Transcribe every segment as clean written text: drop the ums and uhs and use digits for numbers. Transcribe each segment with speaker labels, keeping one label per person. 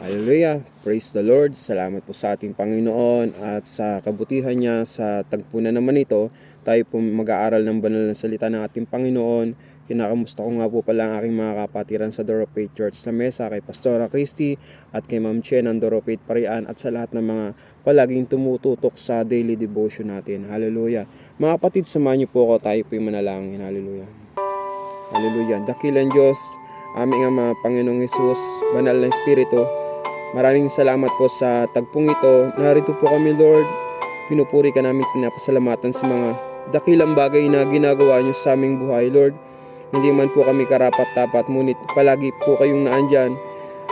Speaker 1: Hallelujah! Praise the Lord! Salamat po sa ating Panginoon at sa kabutihan niya sa tagpo na naman ito. Tayo po mag-aaral ng banal na salita ng ating Panginoon. Kinakamusta ko nga po pala ang aking mga kapatiran sa Door of Faith Church na Mesa, kay Pastora Christy at kay Ma'am Chen ng Door of Faith Parian at sa lahat ng mga palaging tumututok sa daily devotion natin. Hallelujah! Mga kapatid, samahan niyo po ako, tayo po yung manalangin. Hallelujah! Hallelujah! Dakilang Diyos, aming Ama, Panginoong Hesus, Banal na Espiritu, maraming salamat po sa tagpong ito. Narito po kami, Lord. Pinupuri ka namin, pinapasalamatan sa mga dakilang bagay na ginagawa niyo sa aming buhay, Lord. Hindi man po kami karapat-dapat, ngunit palagi po kayong naandyan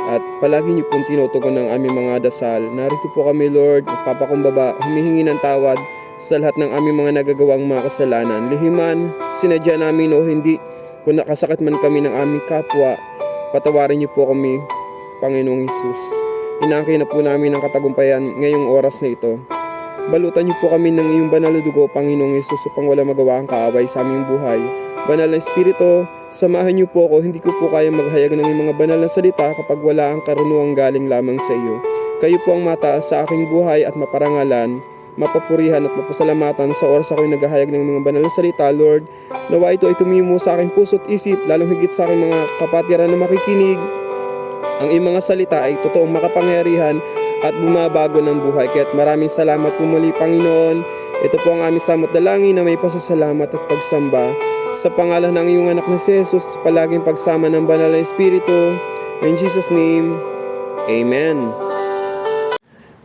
Speaker 1: at palagi niyo pong tinutugon ng aming mga dasal. Narito po kami, Lord, nagpapakumbaba, humihingi ng tawad sa lahat ng aming mga nagagawang mga kasalanan. Lihiman, sinadya namin o hindi, kung nakasakit man kami ng aming kapwa, patawarin niyo po kami, Panginoong Hesus. Inaangkin na po namin ang katagumpayan ngayong oras na ito. Balutan niyo po kami ng iyong banal na dugo, Panginoong Hesus, upang wala magawa ang kaaway sa aming buhay. Banal na Espiritu, samahan niyo po ako. Hindi ko po kaya maghayag ng iyong mga banal na salita kapag wala ang karunungang galing lamang sa iyo. Kayo po ang mataas sa aking buhay at maparangalan, mapapurihan at mapasalamatan sa oras ako'y naghahayag ng mga banal na salita, Lord. Nawa ito ay tumimo sa aking puso't isip, lalong higit sa aking mga kapatiran na makikinig. Ang iyong mga salita ay totoong makapangyarihan at bumabago ng buhay. Kaya't maraming salamat po muli, Panginoon. Ito po ang aming samot dalangin na may pasasalamat at pagsamba. Sa pangalan ng iyong anak na si Jesus, sa palaging pagsama ng banal na Espiritu. In Jesus' name, Amen.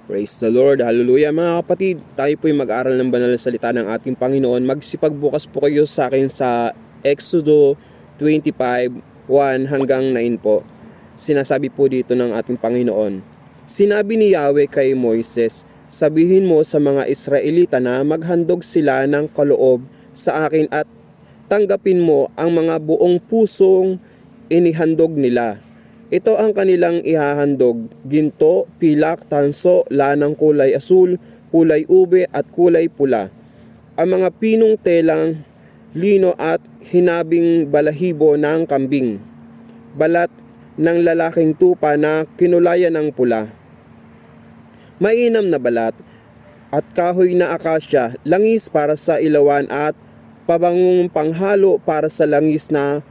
Speaker 1: Praise the Lord. Hallelujah, mga kapatid. Tayo po'y mag-aral ng banal na salita ng ating Panginoon. Magsipagbukas po kayo sa akin sa Exodo 25:1 hanggang 9 po. Sinasabi po dito ng ating Panginoon, sinabi ni Yahweh kay Moises, sabihin mo sa mga Israelita na maghandog sila ng kaloob sa akin at tanggapin mo ang mga buong pusong inihandog nila. Ito ang kanilang ihahandog, ginto, pilak, tanso, lanang kulay asul, kulay ube at kulay pula. Ang mga pinong telang, lino at hinabing balahibo ng kambing. Balat ng lalaking tupa na kinulayan ng pula. Mainam na balat at kahoy na akasya, langis para sa ilawan at pabangong panghalo para sa langis na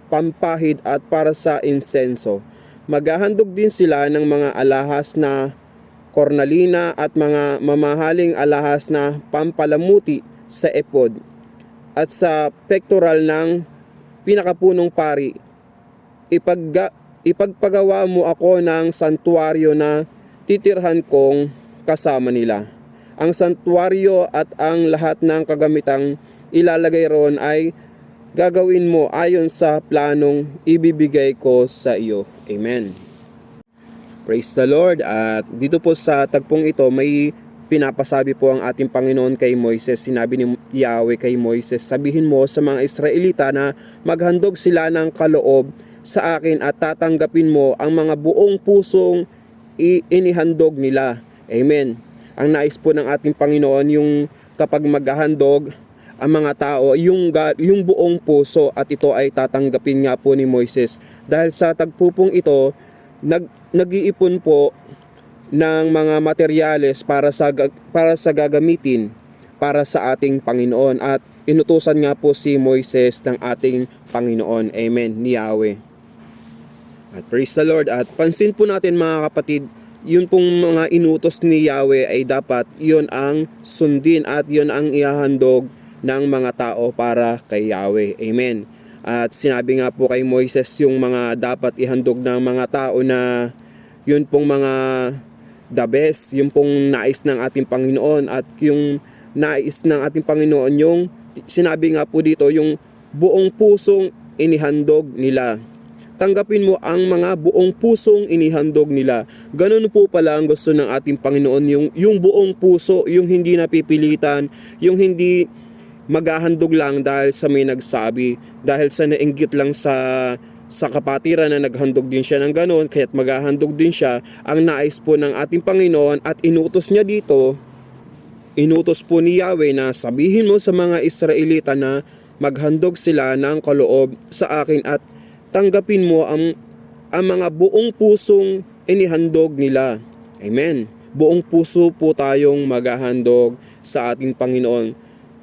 Speaker 1: pampahid at para sa insenso. Maghahandog din sila ng mga alahas na kornalina at mga mamahaling alahas na pampalamuti sa epod at sa pectoral ng pinakapunong pari. Ipagpagawa mo ako ng santuaryo na titirhan kong kasama nila. Ang santuaryo at ang lahat ng kagamitang ilalagay roon ay gagawin mo ayon sa planong ibibigay ko sa iyo. Amen. Praise the Lord. At dito po sa tagpong ito may pinapasabi po ang ating Panginoon kay Moises. Sinabi ni Yahweh kay Moises, sabihin mo sa mga Israelita na maghandog sila ng kaloob sa akin at tatanggapin mo ang mga buong pusong inihandog nila. Amen. Ang nais po ng ating Panginoon yung kapag maghahandog ang mga tao, yung buong puso, at ito ay tatanggapin nga po ni Moises. Dahil sa tagpupong ito, nag-iipon po ng mga materyales para sa gagamitin para sa ating Panginoon, at inutusan nga po si Moises ng ating Panginoon. Amen. Ni Yahweh. At praise the Lord. At pansin po natin, mga kapatid, yun pong mga inutos ni Yahweh ay dapat yun ang sundin at yun ang ihahandog ng mga tao para kay Yahweh. Amen. At sinabi nga po kay Moises yung mga dapat ihandog ng mga tao na yun pong mga the best, yung pong nais ng ating Panginoon, at yung nais ng ating Panginoon yung sinabi nga po dito yung buong pusong inihandog nila. Tanggapin mo ang mga buong pusong inihandog nila. Ganun po pala ang gusto ng ating Panginoon, yung buong puso, yung hindi napipilitan, yung hindi maghahandog lang dahil sa may nagsabi, dahil sa nainggit lang sa kapatiran na naghandog din siya ng ganun, kaya't maghahandog din siya. Ang nais po ng ating Panginoon at inutos niya dito, inutos po ni Yahweh na sabihin mo sa mga Israelita na maghandog sila ng kaloob sa akin at tanggapin mo ang mga buong pusong inihandog nila. Amen. Buong puso po tayong maghahandog sa ating Panginoon.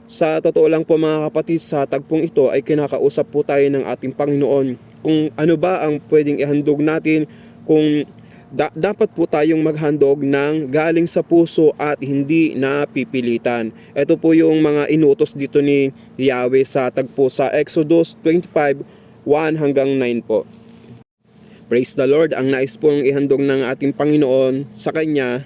Speaker 1: Sa totoo lang po mga kapatid, sa tagpong ito ay kinakausap po tayo ng ating Panginoon kung ano ba ang pwedeng ihandog natin, kung dapat po tayong maghandog ng galing sa puso at hindi napipilitan. Ito po yung mga inutos dito ni Yahweh sa tagpo sa Exodus 25:1 hanggang 9 po. Praise the Lord. Ang nais pong ihandog ng ating Panginoon sa Kanya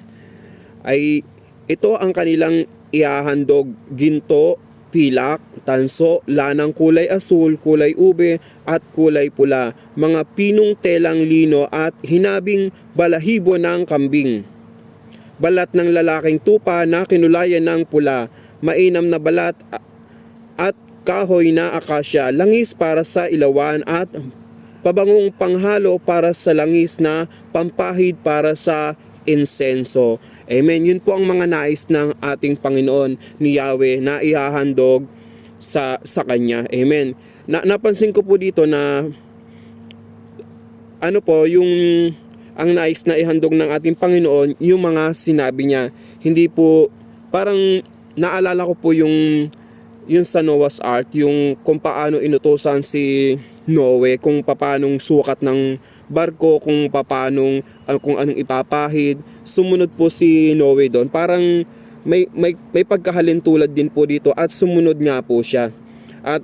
Speaker 1: ay ito ang kanilang ihahandog: ginto, pilak, tanso, lanang kulay asul, kulay ube at kulay pula, mga pinong telang lino at hinabing balahibo ng kambing, balat ng lalaking tupa na kinulayan ng pula, mainam na balat at kahoy na akasya, langis para sa ilawan at pabangong panghalo para sa langis na pampahid para sa insenso. Amen. Yun po ang mga nais ng ating Panginoon ni Yahweh na ihahandog sa Kanya. Amen. Napansin ko po dito na ang nais na ihandog ng ating Panginoon, yung mga sinabi niya. Hindi po, parang naalala ko po yung sa Noah's Ark, yung kung paano inutusan si Noe, kung paanong sukat ng barko, kung paanong kung anong ipapahid. Sumunod po si Noe doon. Parang may pagkahalintulad din po dito at sumunod nga po siya. At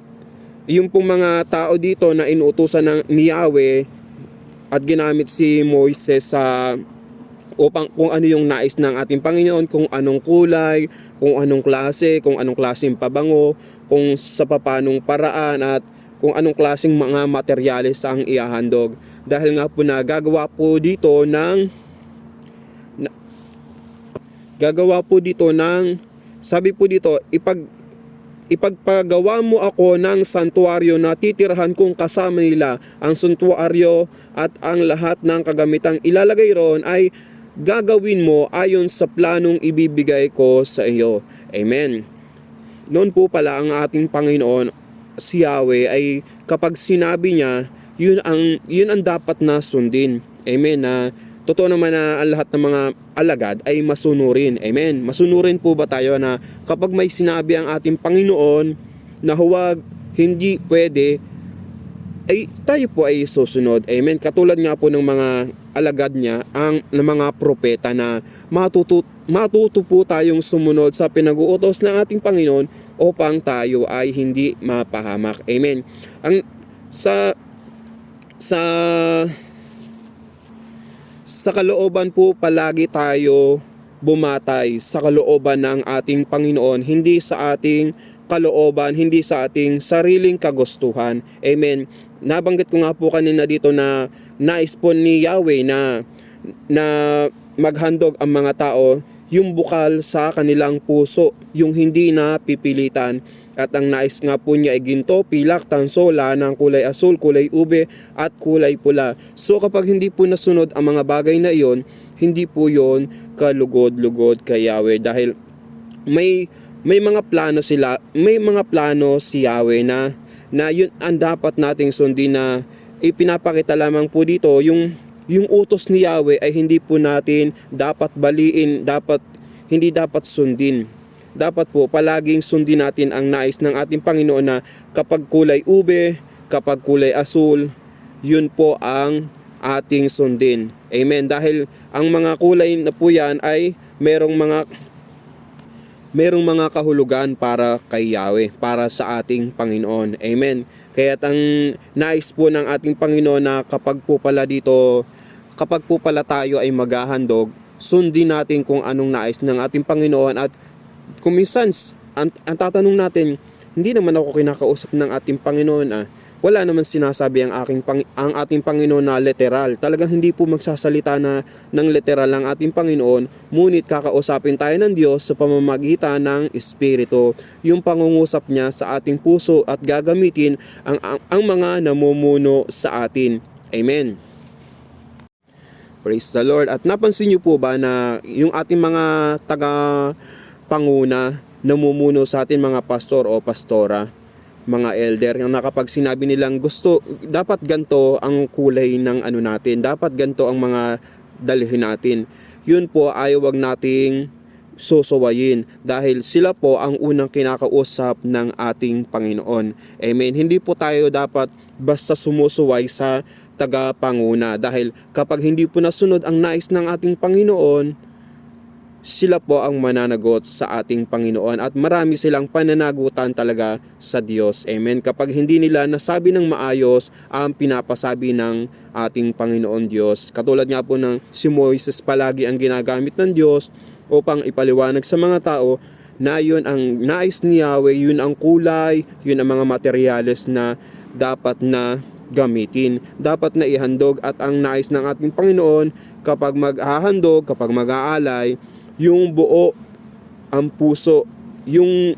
Speaker 1: yung pong mga tao dito na inuutusan ni Yahweh at ginamit si Moises upang kung ano yung nais ng ating Panginoon, kung anong kulay, kung anong klase, kung anong klaseng pabango, kung sa papanong paraan at kung anong klaseng mga materyales ang ihahandog. Dahil nga po na gagawa po dito ng sabi po dito, ipagpagawa mo ako ng santuaryo na titirhan kong kasama nila. Ang santuaryo at ang lahat ng kagamitang ilalagay roon ay gagawin mo ayon sa planong ibibigay ko sa iyo. Amen. Noon po pala ang ating Panginoon, si Yahweh, ay kapag sinabi niya, yun ang dapat na sundin. Amen. Na totoo naman na ang lahat ng mga alagad ay masunurin. Amen. Masunurin po ba tayo na kapag may sinabi ang ating Panginoon na huwag, hindi pwede, ay tayo po ay susunod. Amen. Katulad nga po ng mga alagad niya, ng mga propeta, na matuto po tayong sumunod sa pinag-uutos ng ating Panginoon upang tayo ay hindi mapahamak. Amen. Sa kalooban po palagi tayo bumatay, sa kalooban ng ating Panginoon, hindi sa ating kalooban, hindi sa ating sariling kagustuhan. Amen. Nabanggit ko nga po kanina dito na nais po ni Yahweh na maghandog ang mga tao, yung bukal sa kanilang puso, yung hindi na pipilitan. At ang nais nga po niya ay ginto, pilak, tanso, lanang kulay asul, kulay ube at kulay pula. So kapag hindi po nasunod ang mga bagay na iyon, hindi po yon kalugod-lugod kay Yahweh, dahil may mga plano si Yahweh na yun ang dapat nating sundin. Na ipinapakita lamang po dito yung utos ni Yahweh ay hindi po natin dapat baliin, hindi dapat sundin. Dapat po palaging sundin natin ang nais ng ating Panginoon, na kapag kulay ube, kapag kulay asul, yun po ang ating sundin. Amen. Dahil ang mga kulay na po yan ay merong mga kahulugan para kay Yahweh, para sa ating Panginoon. Amen. Kaya ang nais po ng ating Panginoon na kapag po pala tayo ay maghahandog, sundin natin kung anong nais ng ating Panginoon. At kung minsan, ang tatanong natin, hindi naman ako kinakausap ng ating Panginoon. Wala naman sinasabi ang ating Panginoon na literal. Talagang hindi po magsasalita ng literal ang ating Panginoon, ngunit kakausapin tayo ng Diyos sa pamamagitan ng Espiritu. Yung pangungusap niya sa ating puso at gagamitin ang mga namumuno sa atin. Amen. Praise the Lord. At napansin niyo po ba na yung ating mga taga-panguna, namumuno sa atin, mga pastor o pastora, mga elder, yung nakapag sinabi nilang dapat ganto ang kulay ng natin, dapat ganto ang mga dalhin natin. Yun po ay wag nating susuwayin dahil sila po ang unang kinakausap ng ating Panginoon. Amen. Hindi po tayo dapat basta sumusuway sa tagapanguna dahil kapag hindi po nasunod ang nais ng ating Panginoon, sila po ang mananagot sa ating Panginoon at marami silang pananagutan talaga sa Diyos. Amen. Kapag hindi nila nasabi ng maayos ang pinapasabi ng ating Panginoon Diyos. Katulad nga po ng si Moises palagi ang ginagamit ng Diyos upang ipaliwanag sa mga tao na yun ang nais ni Yahweh, yun ang kulay, yun ang mga materyales na dapat na gamitin, dapat na ihandog. At ang nais ng ating Panginoon kapag maghahandog, kapag mag-aalay, yung buo ang puso, yung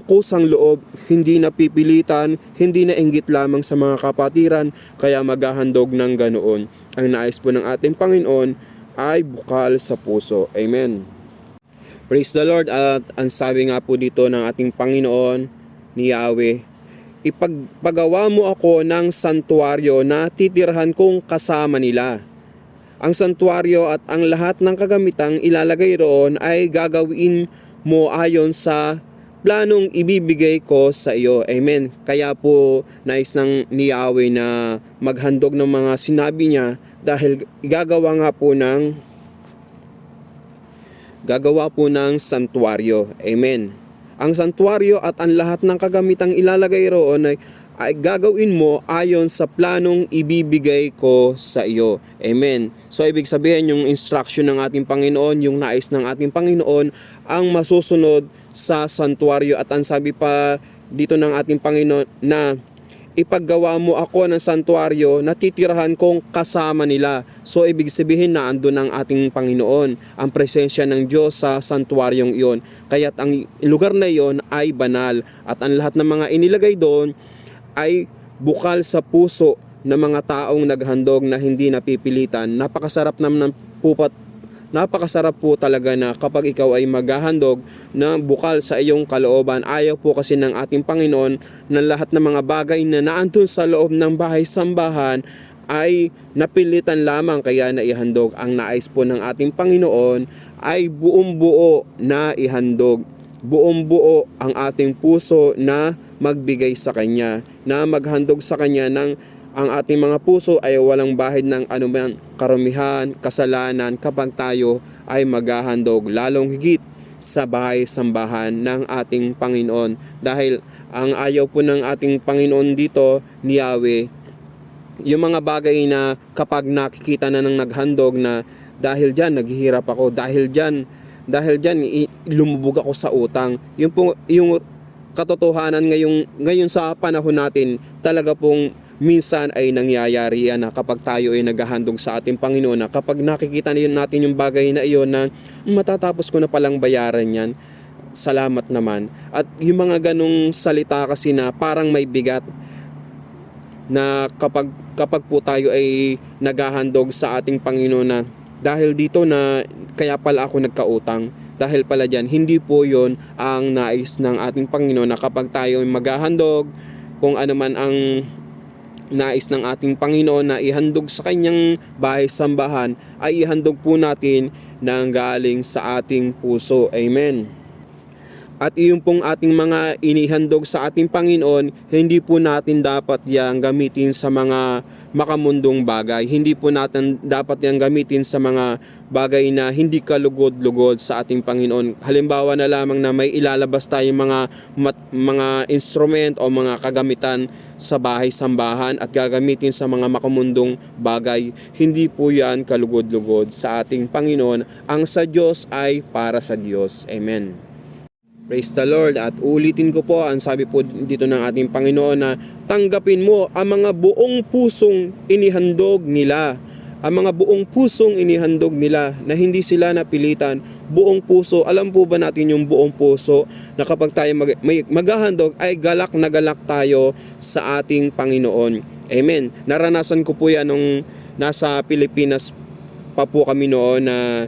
Speaker 1: kusang loob, hindi napipilitan, hindi na inggit lamang sa mga kapatiran, kaya maghahandog ng ganoon. Ang nais po ng ating Panginoon ay bukal sa puso. Amen. Praise the Lord. At ang sabi nga po dito ng ating Panginoon ni Yahweh, ipagpagawa mo ako ng santuaryo na titirhan kong kasama nila. Ang santuaryo at ang lahat ng kagamitang ilalagay roon ay gagawin mo ayon sa planong ibibigay ko sa iyo. Amen. Kaya po nais ng ni Yahweh na maghandog ng mga sinabi niya dahil gagawa po ng santuaryo. Amen. Ang santuaryo at ang lahat ng kagamitang ilalagay roon ay gagawin mo ayon sa planong ibibigay ko sa iyo. Amen. So ibig sabihin yung instruction ng ating Panginoon, yung nais ng ating Panginoon ang masusunod sa santuaryo. At ang sabi pa dito ng ating Panginoon na ipaggawa mo ako ng santuaryo na titirahan kong kasama nila. So ibig sabihin na andun ang ating Panginoon, ang presensya ng Diyos sa santuaryong iyon. Kaya't ang lugar na iyon ay banal at ang lahat ng mga inilagay doon ay bukal sa puso ng mga taong naghandog na hindi napipilitan. Napakasarap po talaga na kapag ikaw ay maghahandog na bukal sa iyong kalooban. Ayaw po kasi ng ating Panginoon na lahat ng mga bagay na naandun sa loob ng bahay-sambahan ay napilitan lamang kaya na ihandog. Ang nais po ng ating Panginoon ay buong buo na ihandog. Buong buo ang ating puso na magbigay sa Kanya, na maghandog sa Kanya ng ang ating mga puso ay walang bahid ng anumang karumihan, kasalanan kapag tayo ay maghahandog, lalong higit sa bahay-sambahan ng ating Panginoon. Dahil ang ayaw po ng ating Panginoon dito ni Yahweh, yung mga bagay na kapag nakikita na ng naghandog na dahil dyan naghihirap ako, dahil dyan lumubog ako sa utang. Yung katotohanan ngayon sa panahon natin, talaga pong minsan ay nangyayari yan na kapag tayo ay naghahandog sa ating Panginoon, na kapag nakikita natin yung bagay na iyon na matatapos ko na palang bayaran yan, salamat naman. At yung mga ganong salita kasi na parang may bigat, na kapag po tayo ay naghahandog sa ating Panginoon na dahil dito na kaya pala ako nagkautang, dahil pala dyan, hindi po yon ang nais ng ating Panginoon, na kapag tayo ay maghahandog, kung ano man ang nais ng ating Panginoon na ihandog sa Kanyang bahay-sambahan, ay ihandog po natin nang galing sa ating puso. Amen. At iyon pong ating mga inihandog sa ating Panginoon, hindi po natin dapat yang gamitin sa mga makamundong bagay. Hindi po natin dapat yang gamitin sa mga bagay na hindi kalugod-lugod sa ating Panginoon. Halimbawa na lamang na may ilalabas tayong mga instrument o mga kagamitan sa bahay-sambahan at gagamitin sa mga makamundong bagay. Hindi po yan kalugod-lugod sa ating Panginoon. Ang sa Diyos ay para sa Diyos. Amen. Praise the Lord. At ulitin ko po, ang sabi po dito ng ating Panginoon na tanggapin mo ang mga buong pusong inihandog nila. Ang mga buong pusong inihandog nila na hindi sila napilitan. Buong puso. Alam po ba natin yung buong puso na kapag tayo maghahandog ay galak na galak tayo sa ating Panginoon. Amen. Naranasan ko po yan nung nasa Pilipinas pa po kami noon, na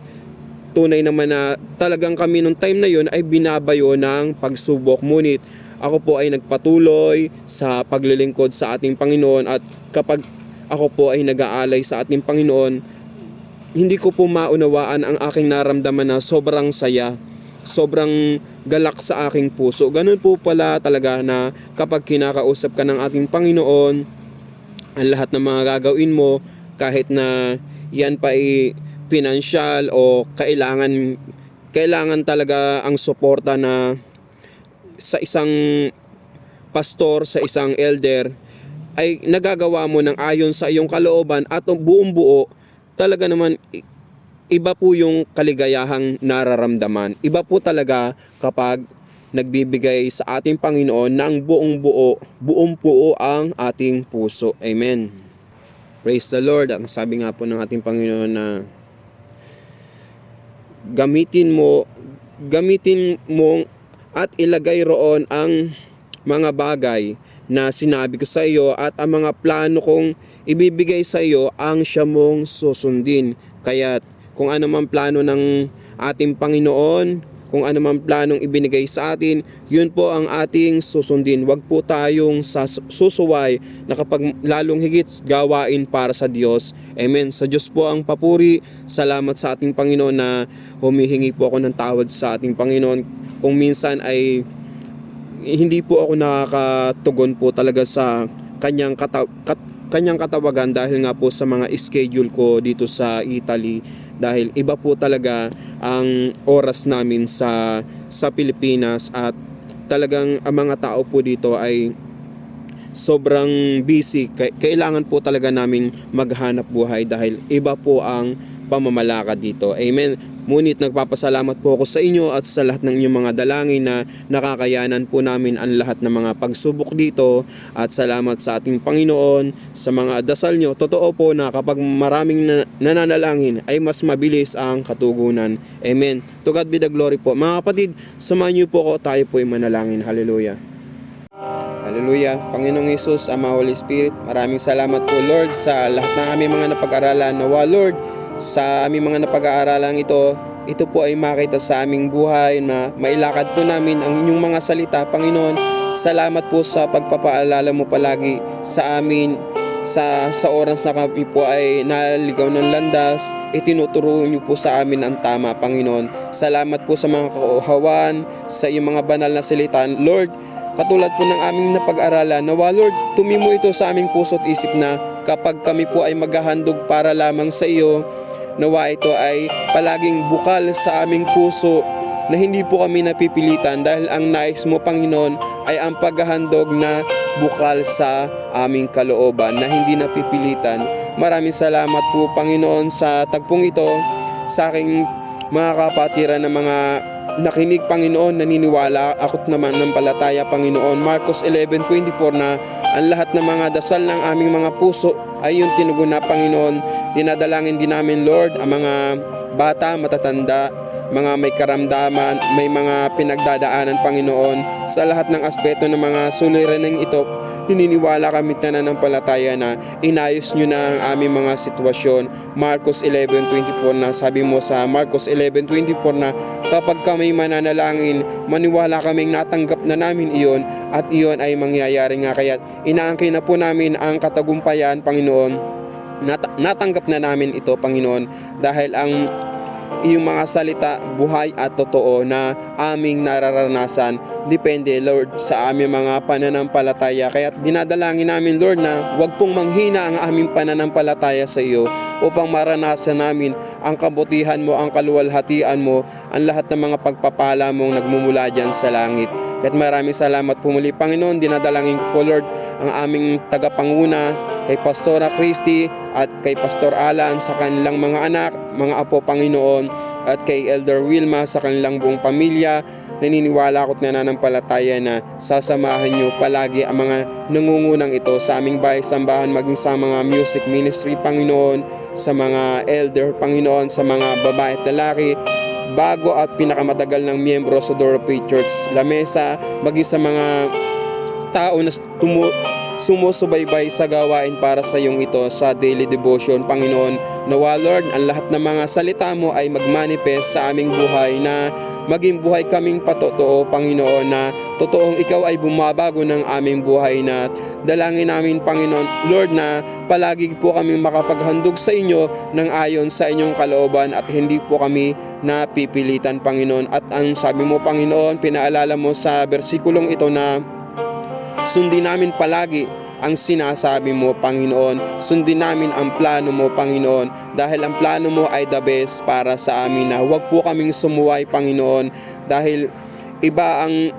Speaker 1: tunay naman na talagang kami nung time na yon ay binabayo ng pagsubok. Ngunit ako po ay nagpatuloy sa paglilingkod sa ating Panginoon, at kapag ako po ay nag-aalay sa ating Panginoon, hindi ko po maunawaan ang aking naramdaman na sobrang saya, sobrang galak sa aking puso. Ganun po pala talaga na kapag kinakausap ka ng ating Panginoon, ang lahat ng mga gagawin mo, kahit na yan pa ay pinansyal o kailangan talaga ang suporta na sa isang pastor, sa isang elder, ay nagagawa mo ng ayon sa iyong kalooban at buong buo. Talaga naman iba po yung kaligayahang nararamdaman. Iba po talaga kapag nagbibigay sa ating Panginoon ng buong buo ang ating puso. Amen. Praise the Lord. Ang sabi nga po ng ating Panginoon na gamitin mo at ilagay roon ang mga bagay na sinabi ko sa iyo at ang mga plano kong ibibigay sa iyo ang siya mong susundin. Kaya kung ano man plano ng ating Panginoon, kung ano man planong ibinigay sa atin, yun po ang ating susundin. Huwag po tayong susuway na kapag lalong higit gawain para sa Diyos. Amen. Sa Diyos po ang papuri. Salamat sa ating Panginoon na humihingi po ako ng tawad sa ating Panginoon. Kung minsan ay hindi po ako nakakatugon po talaga sa kanyang katawagan dahil nga po sa mga schedule ko dito sa Italy, dahil iba po talaga ang oras namin sa Pilipinas at talagang ang mga tao po dito ay sobrang busy. Kailangan po talaga namin maghanap buhay dahil iba po ang pamamalakad dito. Amen. Ngunit nagpapasalamat po ako sa inyo at sa lahat ng inyong mga dalangin na nakakayanan po namin ang lahat ng mga pagsubok dito, at salamat sa ating Panginoon sa mga dasal nyo. Totoo po na kapag maraming nananalangin ay mas mabilis ang katugunan. Amen. To God be the glory po. Mga kapatid, samahan niyo po ako, tayo po ay manalangin. Hallelujah. Hallelujah. Panginoong Hesus, Ama, Holy Spirit, maraming salamat po Lord sa lahat ng aming mga napag-aralan. Nawa Lord, sa aming mga napag-aaralan ito po ay makita sa aming buhay na mailakad po namin ang inyong mga salita. Panginoon, salamat po sa pagpapaalala mo palagi sa amin sa oras na kami po ay naligaw ng landas. Itinuturo niyo po sa amin ang tama, Panginoon. Salamat po sa mga kauhawan, sa iyong mga banal na salita, Lord. Katulad po ng aming napag-aralan, nawa Lord, tumimo ito sa aming puso't isip na kapag kami po ay maghahandog para lamang sa iyo, nawa ito ay palaging bukal sa aming puso na hindi po kami napipilitan, dahil ang nais mo, Panginoon, ay ang paghahandog na bukal sa aming kalooban na hindi napipilitan. Maraming salamat po, Panginoon, sa tagpong ito sa aking mga kapatiran na mga nakinig, Panginoon. Naniniwala ako't naman ng palataya, Panginoon, Marcos 11:24, na ang lahat ng mga dasal ng aming mga puso ay yung tinugon na, Panginoon. Dinadalangin din namin, Lord, ang mga bata, matatanda, mga may karamdaman, may mga pinagdadaanan, Panginoon, sa lahat ng aspeto ng mga suliraning ito. Nininiwala kami nananampalataya na inayos nyo na ang aming mga sitwasyon. Marcos 11:24, na sabi mo sa Marcos 11:24 na kapag kami mananalangin, maniwala kaming natanggap na namin iyon at iyon ay mangyayari nga. Kaya inaangkin na po namin ang katagumpayan, Panginoon. Natanggap na namin ito, Panginoon, dahil ang iyong mga salita buhay at totoo na aming nararanasan. Depende, Lord, sa aming mga pananampalataya. Kaya dinadalangin namin, Lord, na huwag pong manghina ang aming pananampalataya sa iyo upang maranasan namin ang kabutihan mo, ang kaluwalhatian mo, ang lahat ng mga pagpapala mong nagmumula dyan sa langit. At maraming salamat po muli, Panginoon. Dinadalangin ko po, Lord, ang aming tagapanguna, kay Pastora Christy at kay Pastor Alan sa kanilang mga anak, mga apo, Panginoon, at kay Elder Wilma sa kanilang buong pamilya. Naniniwala ako't nananampalataya na sasamahan niyo palagi ang mga nangungunang ito sa aming bahay sambahan, maging sa mga music ministry, Panginoon, sa mga elder, Panginoon, sa mga babae at lalaki, bago at pinakamatagal ng miyembro sa Door of Faith Church La Mesa, maging sa mga tao na sumusubaybay sa gawain para sa iyong ito sa daily devotion, Panginoon. Nawa, Lord, ang lahat ng mga salita mo ay magmanifest sa aming buhay na maging buhay kaming patotoo, Panginoon, na totoong Ikaw ay bumabago ng aming buhay. Na dalangin namin, Panginoon, Lord, na palagi po kami makapaghandog sa inyo ng ayon sa inyong kalooban at hindi po kami napipilitan, Panginoon. At ang sabi mo, Panginoon, pinaalala mo sa bersikulong ito na sundin namin palagi ang sinasabi mo, Panginoon. Sundin namin ang plano mo, Panginoon, dahil ang plano mo ay the best para sa amin, na huwag po kaming sumuway, Panginoon, dahil iba ang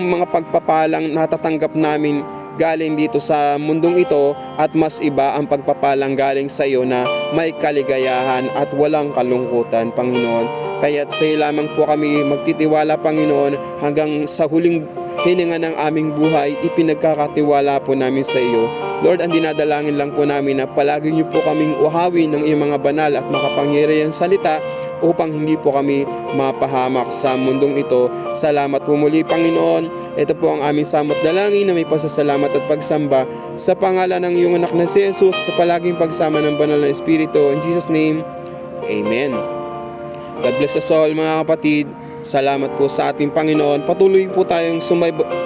Speaker 1: mga pagpapalang natatanggap namin galing dito sa mundong ito, at mas iba ang pagpapalang galing sa iyo na may kaligayahan at walang kalungkutan, Panginoon. Kaya't sa iyo lamang po kami magtitiwala, Panginoon, hanggang sa huling hininga ng aming buhay, ipinagkakatiwala po namin sa iyo. Lord, ang dinadalangin lang po namin na palagi niyo po kaming uhawin ng iyong mga banal at makapangyarihang salita upang hindi po kami mapahamak sa mundong ito. Salamat po muli, Panginoon. Ito po ang aming samot dalangin na may pasasalamat at pagsamba sa pangalan ng iyong anak na si Jesus, sa palaging pagsama ng banal na Espiritu. In Jesus' name, Amen. God bless us all, mga kapatid. Salamat po sa ating Panginoon. Patuloy po tayong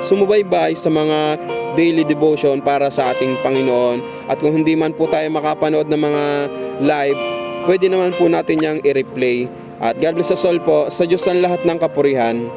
Speaker 1: sumubaybay sa mga daily devotion para sa ating Panginoon. At kung hindi man po tayo makapanood ng mga live, pwede naman po natin yang i-replay. At God bless us all po. Sa Diyos ang lahat ng kapurihan.